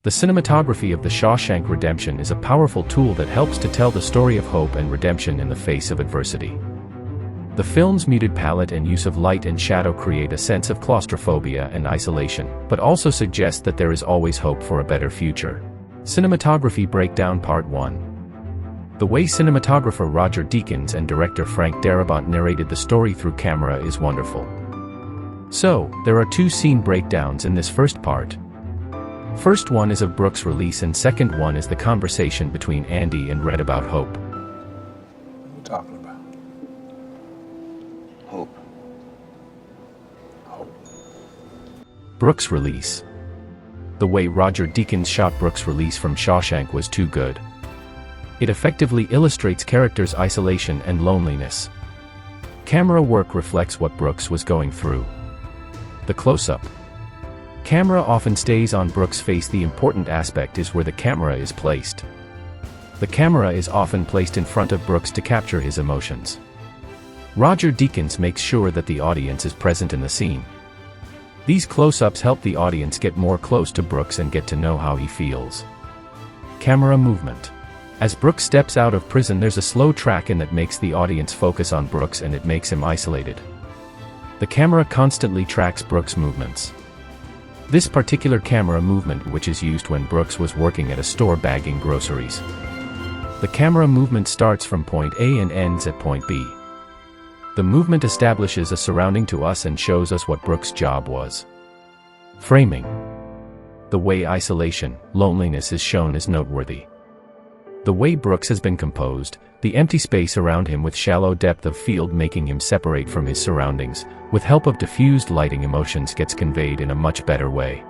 The cinematography of The Shawshank Redemption is a powerful tool that helps to tell the story of hope and redemption in the face of adversity. The film's muted palette and use of light and shadow create a sense of claustrophobia and isolation, but also suggest that there is always hope for a better future. Cinematography Breakdown Part 1. The way cinematographer Roger Deakins and director Frank Darabont narrated the story through camera is wonderful. So, there are two scene breakdowns in this first part. First one is of Brooks' release and second one is the conversation between Andy and Red about hope. What are you talking about? Hope. Hope. Brooks' release. The way Roger Deakins shot Brooks' release from Shawshank was too good. It effectively illustrates characters' isolation and loneliness. Camera work reflects what Brooks was going through. The close-up. Camera often stays on Brooks' face. The important aspect is where the camera is placed. The camera is often placed in front of Brooks to capture his emotions. Roger Deakins makes sure that the audience is present in the scene. These close-ups help the audience get more close to Brooks and get to know how he feels. Camera movement. As Brooks steps out of prison, there's a slow track in that makes the audience focus on Brooks and it makes him isolated. The camera constantly tracks Brooks' movements. This particular camera movement, which is used when Brooks was working at a store bagging groceries. The camera movement starts from point A and ends at point B. The movement establishes a surrounding to us and shows us what Brooks' job was. Framing. The way isolation, loneliness is shown is noteworthy. The way Brooks has been composed, the empty space around him with shallow depth of field making him separate from his surroundings, with help of diffused lighting, emotions gets conveyed in a much better way.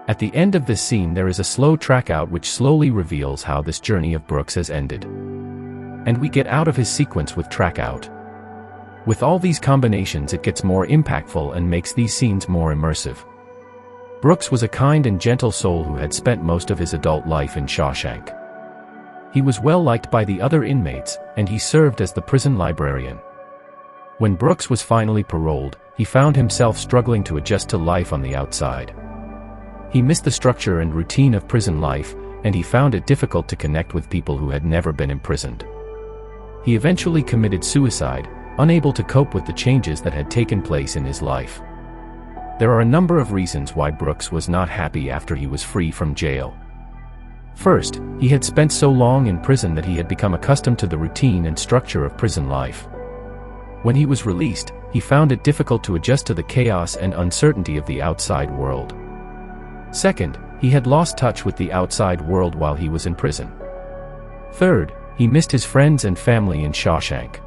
At the end of this scene there is a slow trackout which slowly reveals how this journey of Brooks has ended. And we get out of his sequence with trackout. With all these combinations it gets more impactful and makes these scenes more immersive. Brooks was a kind and gentle soul who had spent most of his adult life in Shawshank. He was well liked by the other inmates, and he served as the prison librarian. When Brooks was finally paroled, he found himself struggling to adjust to life on the outside. He missed the structure and routine of prison life, and he found it difficult to connect with people who had never been imprisoned. He eventually committed suicide, unable to cope with the changes that had taken place in his life. There are a number of reasons why Brooks was not happy after he was free from jail. First, he had spent so long in prison that he had become accustomed to the routine and structure of prison life. When he was released, he found it difficult to adjust to the chaos and uncertainty of the outside world. Second, he had lost touch with the outside world while he was in prison. Third, he missed his friends and family in Shawshank.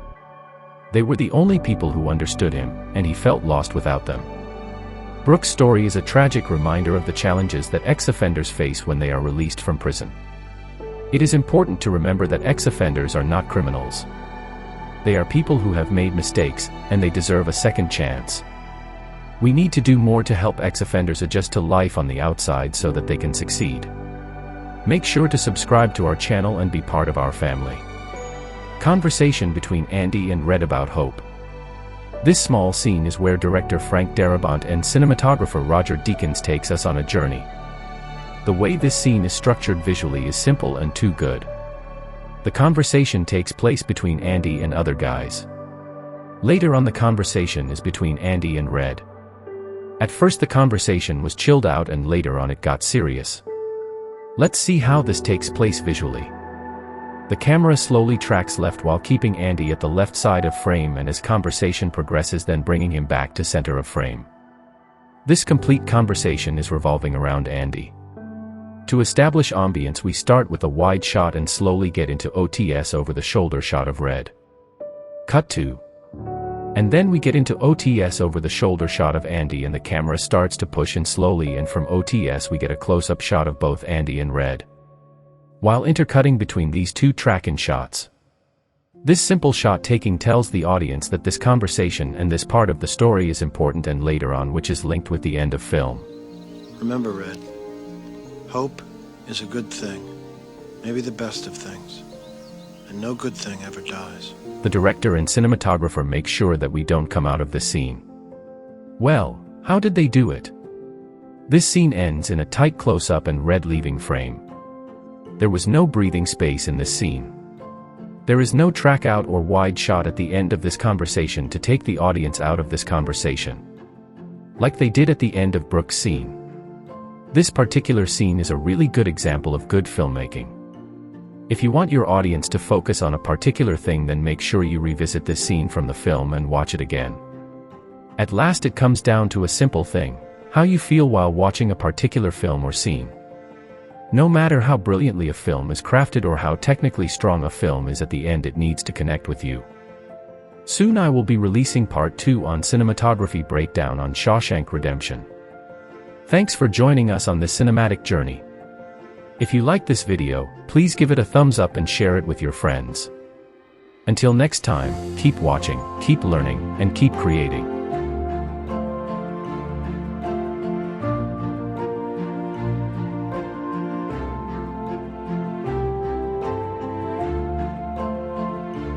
They were the only people who understood him, and he felt lost without them. Brooks' story is a tragic reminder of the challenges that ex-offenders face when they are released from prison. It is important to remember that ex-offenders are not criminals. They are people who have made mistakes, and they deserve a second chance. We need to do more to help ex-offenders adjust to life on the outside so that they can succeed. Make sure to subscribe to our channel and be part of our family. Conversation between Andy and Red about hope. This small scene is where director Frank Darabont and cinematographer Roger Deakins takes us on a journey. The way this scene is structured visually is simple and too good. The conversation takes place between Andy and other guys. Later on the conversation is between Andy and Red. At first the conversation was chilled out and later on it got serious. Let's see how this takes place visually. The camera slowly tracks left while keeping Andy at the left side of frame, and as conversation progresses then bringing him back to center of frame. This complete conversation is revolving around Andy. To establish ambience we start with a wide shot and slowly get into OTS over the shoulder shot of Red. Cut to. And then we get into OTS over the shoulder shot of Andy and the camera starts to push in slowly, and from OTS we get a close-up shot of both Andy and Red, while intercutting between these two track-in shots. This simple shot taking tells the audience that this conversation and this part of the story is important, and later on which is linked with the end of film. Remember, Red, hope is a good thing, maybe the best of things, and no good thing ever dies. The director and cinematographer make sure that we don't come out of this scene. Well, how did they do it? This scene ends in a tight close-up and red leaving frame. There was no breathing space in this scene. There is no track out or wide shot at the end of this conversation to take the audience out of this conversation, like they did at the end of Brooks' scene. This particular scene is a really good example of good filmmaking. If you want your audience to focus on a particular thing, then make sure you revisit this scene from the film and watch it again. At last, it comes down to a simple thing: how you feel while watching a particular film or scene. No matter how brilliantly a film is crafted or how technically strong a film is, at the end it needs to connect with you. Soon I will be releasing part 2 on cinematography breakdown on Shawshank Redemption. Thanks for joining us on this cinematic journey. If you like this video, please give it a thumbs up and share it with your friends. Until next time, keep watching, keep learning, and keep creating.